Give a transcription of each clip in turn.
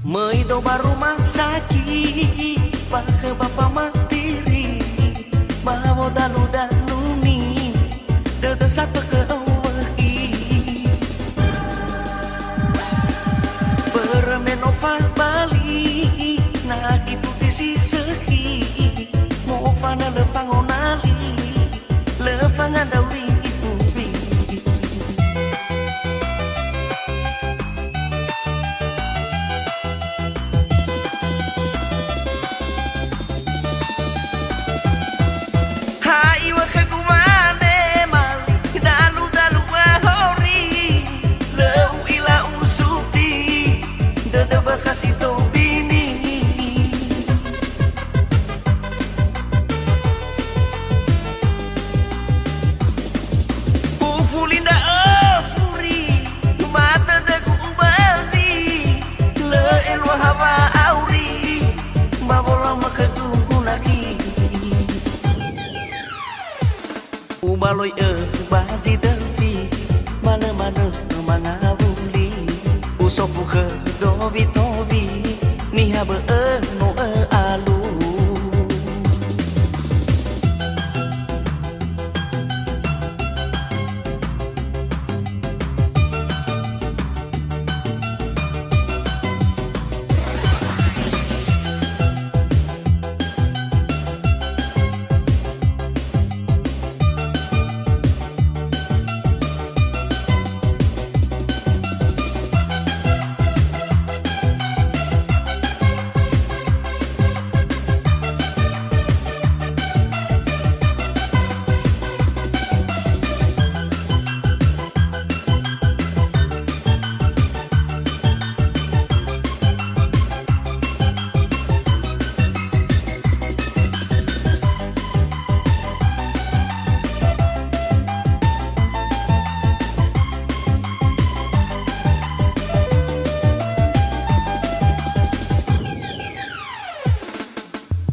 Mời đâu ba rumah sakit, pakai bapak matiri, bawa dalu ni, dedesak ke awaki. Bermenova Bali, nah ibu tisi sehi, mau fana lepang onali, lepangan dawi ibu bi. Kasih tau bini Ufulinda afuri Mata dagu ubazi Le elwa hawa auri Babola makadungu lagi Ubaloy bazi delfi Mana-mana mangabuli Usopu ke dobi-tobi Niha no alu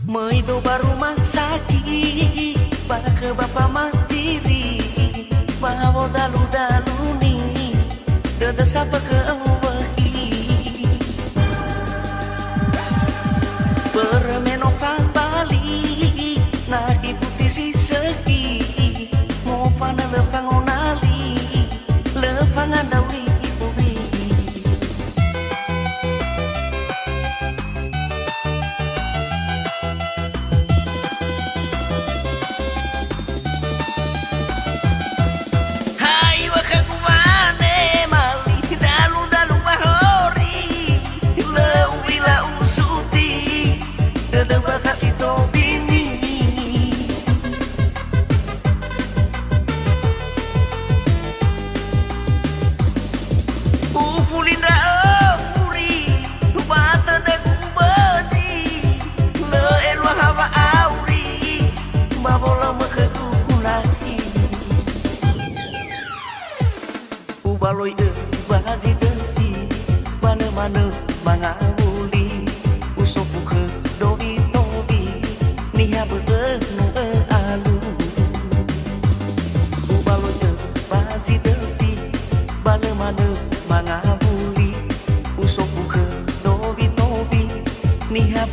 Mời đâu ba rumah sakit, pakai bapak matiri, bawa dalu ni, dedesak ke awaki. Bermenova Bali, nah ibu tisi segi, mau fana lepang onali, lepangan dawi ibu bi. Kasih tau bini Ufulinda afuri Bata dagu bazi Le elwa hawa auri Babola makadungu lagi Ubaloy bazi delfi Mana-mana mangabuli Usopu ke dobi Niha no alu Ubaloy bazi delfi Mana-mana mangabuli Usopu ke dobi Niha